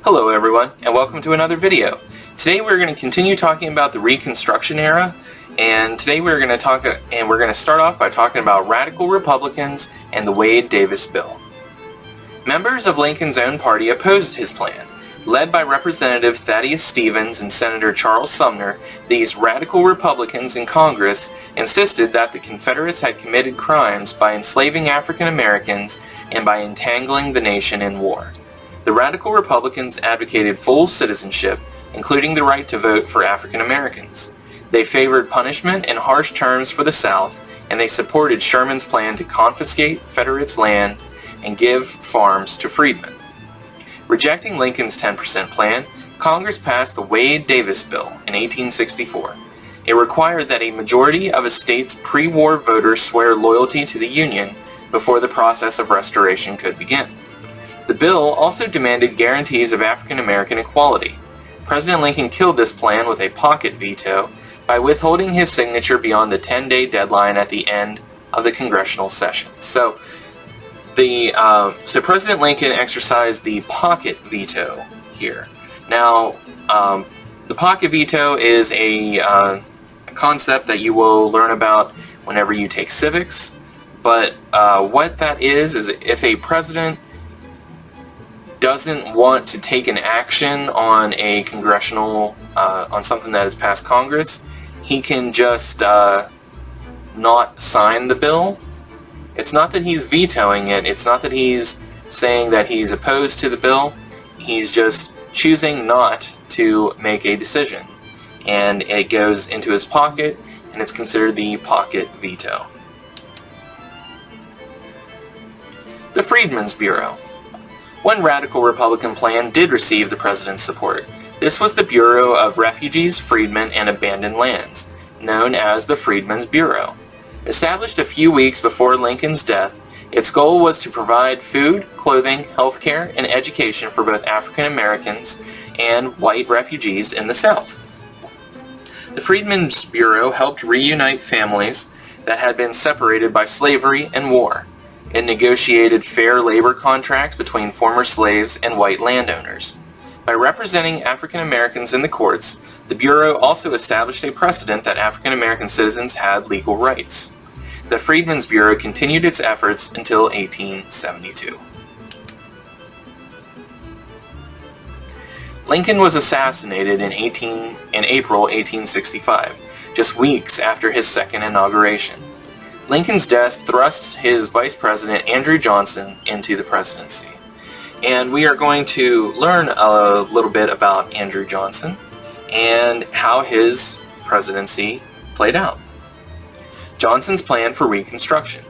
Hello everyone, and welcome to another video. Today we're going to continue talking about the Reconstruction era, and today we're going to start off by talking about radical Republicans and the Wade-Davis bill. Members of Lincoln's own party opposed his plan. Led by Representative Thaddeus Stevens and Senator Charles Sumner, these radical Republicans in Congress insisted that the Confederates had committed crimes by enslaving African Americans and by entangling the nation in war. The radical Republicans advocated full citizenship, including the right to vote for African Americans. They favored punishment and harsh terms for the South, and they supported Sherman's plan to confiscate Confederates' land and give farms to freedmen. Rejecting Lincoln's 10% plan, Congress passed the Wade-Davis bill in 1864. It required that a majority of a state's pre-war voters swear loyalty to the Union before the process of restoration could begin. The bill also demanded guarantees of African American equality. President Lincoln killed this plan with a pocket veto by withholding his signature beyond the 10-day deadline at the end of the congressional session. So President Lincoln exercised the pocket veto here. Now, the pocket veto is a concept that you will learn about whenever you take civics, but what that is if a president doesn't want to take an action on a congressional, on something that has passed Congress, he can just not sign the bill. It's not that he's vetoing it, it's not that he's saying that he's opposed to the bill, he's just choosing not to make a decision. And it goes into his pocket, and it's considered the pocket veto. The Freedmen's Bureau. One radical Republican plan did receive the president's support. This was the Bureau of Refugees, Freedmen, and Abandoned Lands, known as the Freedmen's Bureau. Established a few weeks before Lincoln's death, its goal was to provide food, clothing, health care, and education for both African Americans and white refugees in the South. The Freedmen's Bureau helped reunite families that had been separated by slavery and war. It negotiated fair labor contracts between former slaves and white landowners. By representing African Americans in the courts, the Bureau also established a precedent that African American citizens had legal rights. The Freedmen's Bureau continued its efforts until 1872. Lincoln was assassinated in April 1865, just weeks after his second inauguration. Lincoln's death thrust his vice president Andrew Johnson into the presidency. And we are going to learn a little bit about Andrew Johnson and how his presidency played out. Johnson's plan for Reconstruction.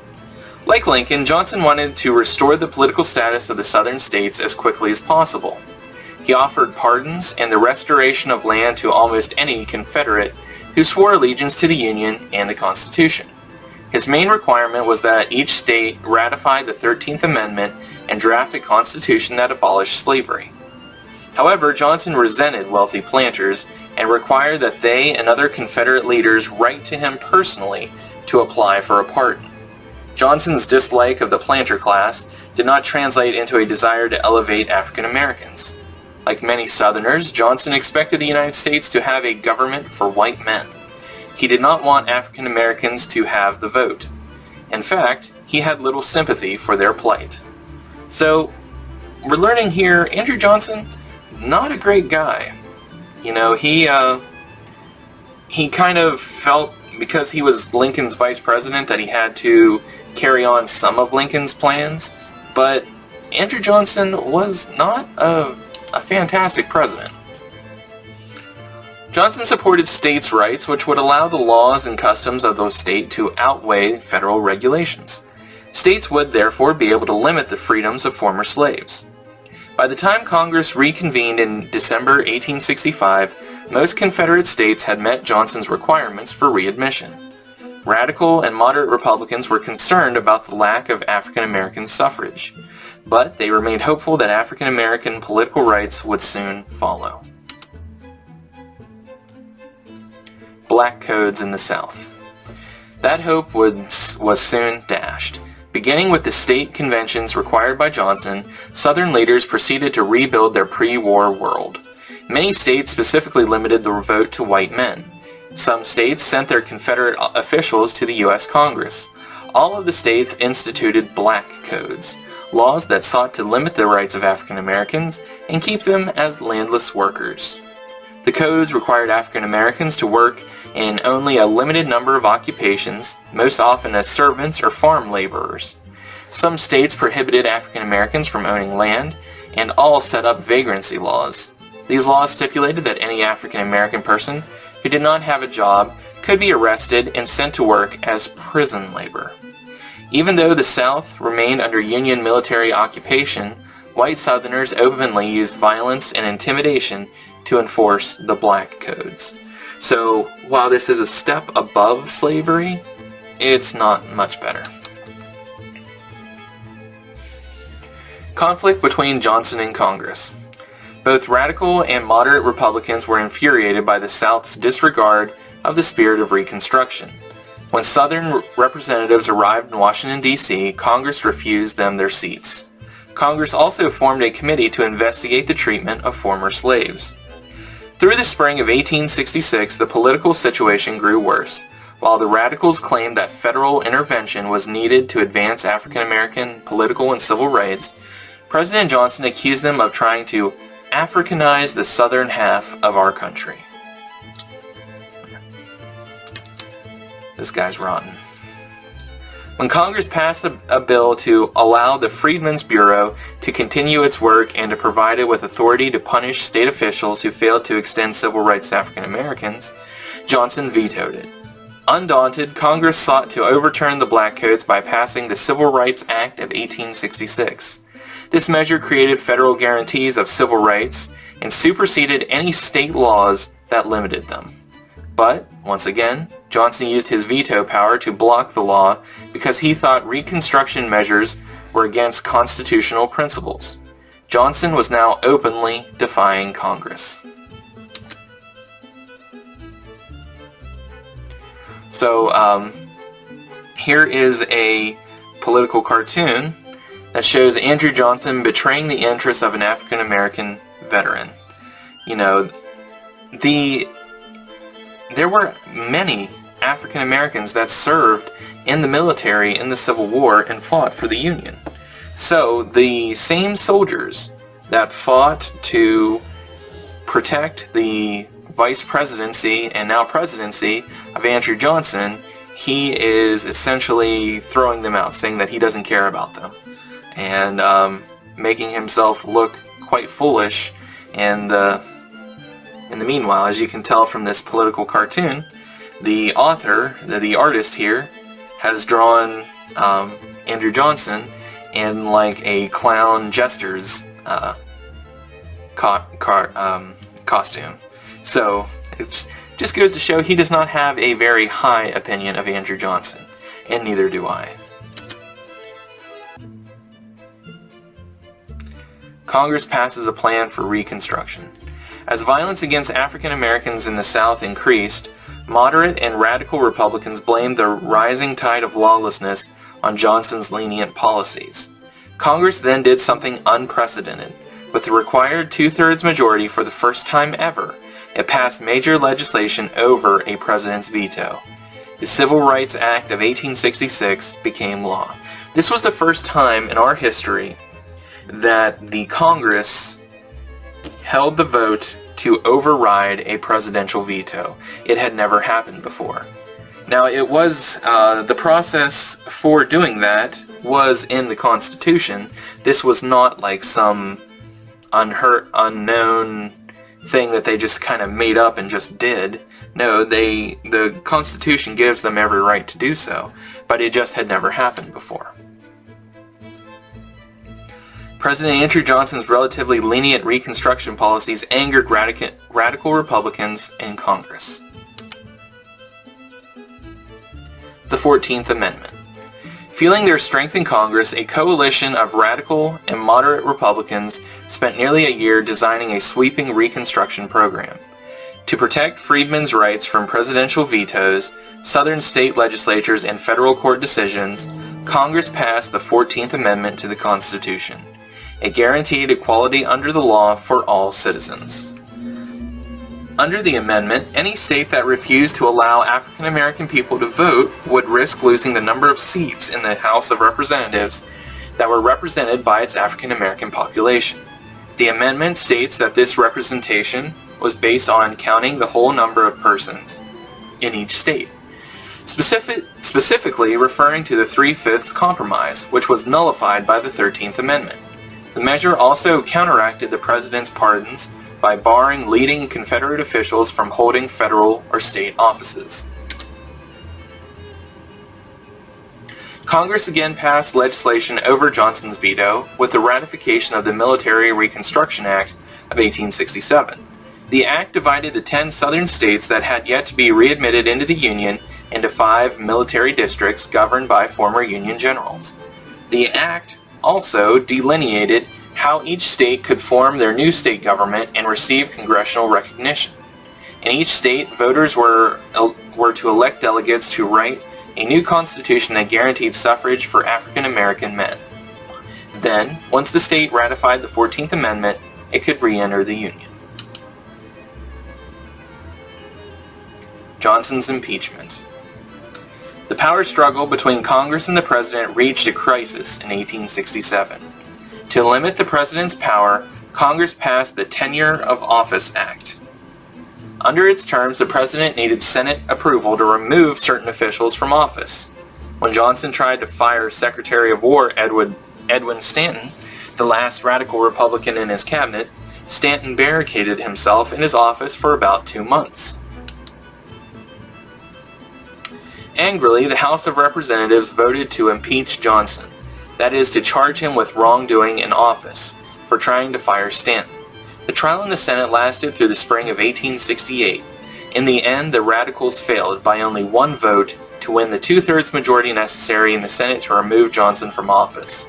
Like Lincoln, Johnson wanted to restore the political status of the southern states as quickly as possible. He offered pardons and the restoration of land to almost any Confederate who swore allegiance to the Union and the Constitution. His main requirement was that each state ratify the 13th Amendment and draft a constitution that abolished slavery. However, Johnson resented wealthy planters and required that they and other Confederate leaders write to him personally to apply for a pardon. Johnson's dislike of the planter class did not translate into a desire to elevate African Americans. Like many Southerners, Johnson expected the United States to have a government for white men. He did not want African Americans to have the vote. In fact, he had little sympathy for their plight. So, we're learning here, Andrew Johnson, not a great guy. You know, he kind of felt, because he was Lincoln's vice president, that he had to carry on some of Lincoln's plans, but Andrew Johnson was not a fantastic president. Johnson supported states' rights, which would allow the laws and customs of those states to outweigh federal regulations. States would therefore be able to limit the freedoms of former slaves. By the time Congress reconvened in December 1865, most Confederate states had met Johnson's requirements for readmission. Radical and moderate Republicans were concerned about the lack of African American suffrage, but they remained hopeful that African American political rights would soon follow. Black codes in the South. That hope was soon dashed. Beginning with the state conventions required by Johnson, Southern leaders proceeded to rebuild their pre-war world. Many states specifically limited the vote to white men. Some states sent their Confederate officials to the U.S. Congress. All of the states instituted black codes, laws that sought to limit the rights of African Americans and keep them as landless workers. The codes required African Americans to work in only a limited number of occupations, most often as servants or farm laborers. Some states prohibited African Americans from owning land, and all set up vagrancy laws. These laws stipulated that any African American person who did not have a job could be arrested and sent to work as prison labor. Even though the South remained under Union military occupation, white Southerners openly used violence and intimidation to enforce the black codes. So while this is a step above slavery, it's not much better. Conflict between Johnson and Congress. Both radical and moderate Republicans were infuriated by the South's disregard of the spirit of Reconstruction. When Southern representatives arrived in Washington, D.C., Congress refused them their seats. Congress also formed a committee to investigate the treatment of former slaves. Through the spring of 1866, the political situation grew worse. While the radicals claimed that federal intervention was needed to advance African American political and civil rights, President Johnson accused them of trying to Africanize the southern half of our country. This guy's rotten. When Congress passed a bill to allow the Freedmen's Bureau to continue its work and to provide it with authority to punish state officials who failed to extend civil rights to African Americans, Johnson vetoed it. Undaunted, Congress sought to overturn the Black Codes by passing the Civil Rights Act of 1866. This measure created federal guarantees of civil rights and superseded any state laws that limited them. But, once again, Johnson used his veto power to block the law because he thought Reconstruction measures were against constitutional principles. Johnson was now openly defying Congress. So, here is a political cartoon that shows Andrew Johnson betraying the interests of an African American veteran. You know, there were many African Americans that served in the military in the Civil War and fought for the Union. So the same soldiers that fought to protect the vice presidency and now presidency of Andrew Johnson, he is essentially throwing them out, saying that he doesn't care about them, and making himself look quite foolish. And in the meanwhile, as you can tell from this political cartoon, the author, the artist here, has drawn Andrew Johnson in like a clown jester's costume. So it just goes to show he does not have a very high opinion of Andrew Johnson, and neither do I. Congress passes a plan for Reconstruction. As violence against African Americans in the South increased, moderate and radical Republicans blamed the rising tide of lawlessness on Johnson's lenient policies. Congress then did something unprecedented. With the required two-thirds majority for the first time ever, it passed major legislation over a president's veto. The Civil Rights Act of 1866 became law. This was the first time in our history that the Congress held the vote to override a presidential veto. It had never happened before. Now, it was the process for doing that was in the Constitution. This was not like some unknown thing that they just kind of made up and just did. No, the Constitution gives them every right to do so, but it just had never happened before. President Andrew Johnson's relatively lenient Reconstruction policies angered radical Republicans in Congress. The 14th Amendment. Feeling their strength in Congress, a coalition of radical and moderate Republicans spent nearly a year designing a sweeping Reconstruction program. To protect freedmen's rights from presidential vetoes, Southern state legislatures and federal court decisions, Congress passed the 14th Amendment to the Constitution. It guaranteed equality under the law for all citizens. Under the amendment, any state that refused to allow African American people to vote would risk losing the number of seats in the House of Representatives that were represented by its African American population. The amendment states that this representation was based on counting the whole number of persons in each state, specifically referring to the 3/5 compromise, which was nullified by the 13th Amendment. The measure also counteracted the president's pardons by barring leading Confederate officials from holding federal or state offices. Congress again passed legislation over Johnson's veto with the ratification of the Military Reconstruction Act of 1867. The act divided the 10 southern states that had yet to be readmitted into the Union into 5 military districts governed by former Union generals. The act also delineated how each state could form their new state government and receive congressional recognition. In each state, voters were to elect delegates to write a new constitution that guaranteed suffrage for African American men. Then, once the state ratified the 14th Amendment, it could re-enter the Union. Johnson's impeachment. The power struggle between Congress and the President reached a crisis in 1867. To limit the President's power, Congress passed the Tenure of Office Act. Under its terms, the President needed Senate approval to remove certain officials from office. When Johnson tried to fire Secretary of War Edwin Stanton, the last radical Republican in his cabinet, Stanton barricaded himself in his office for about 2 months. Angrily, the House of Representatives voted to impeach Johnson, that is, to charge him with wrongdoing in office for trying to fire Stanton. The trial in the Senate lasted through the spring of 1868. In the end, the radicals failed by only 1 vote to win the 2/3 majority necessary in the Senate to remove Johnson from office.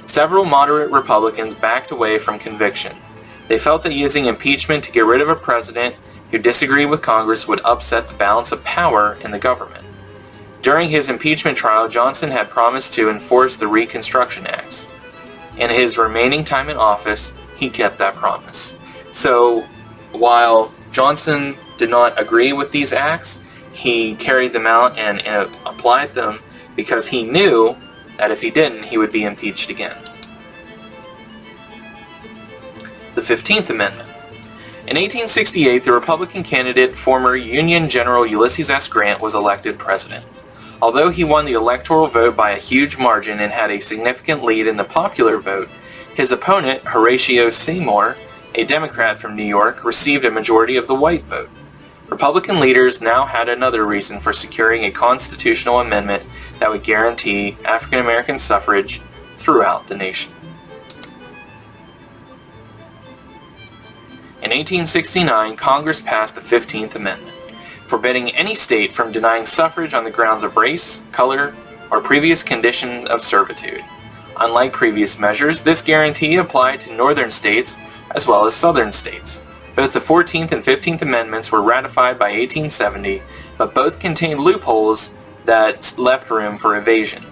Several moderate Republicans backed away from conviction. They felt that using impeachment to get rid of a president who disagreed with Congress would upset the balance of power in the government. During his impeachment trial, Johnson had promised to enforce the Reconstruction Acts. In his remaining time in office, he kept that promise. So, while Johnson did not agree with these acts, he carried them out and applied them because he knew that if he didn't, he would be impeached again. The 15th Amendment. In 1868, the Republican candidate, former Union General Ulysses S. Grant, was elected president. Although he won the electoral vote by a huge margin and had a significant lead in the popular vote, his opponent, Horatio Seymour, a Democrat from New York, received a majority of the white vote. Republican leaders now had another reason for securing a constitutional amendment that would guarantee African American suffrage throughout the nation. In 1869, Congress passed the 15th Amendment, forbidding any state from denying suffrage on the grounds of race, color, or previous condition of servitude. Unlike previous measures, this guarantee applied to northern states as well as southern states. Both the 14th and 15th Amendments were ratified by 1870, but both contained loopholes that left room for evasion.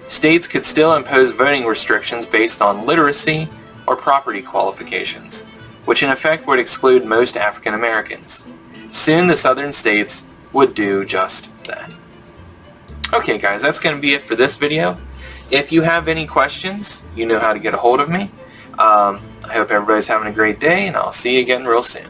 States could still impose voting restrictions based on literacy or property qualifications, which in effect would exclude most African Americans. Soon the southern states would do just that. Okay guys, that's going to be it for this video. If you have any questions, you know how to get a hold of me. I hope everybody's having a great day, and I'll see you again real soon.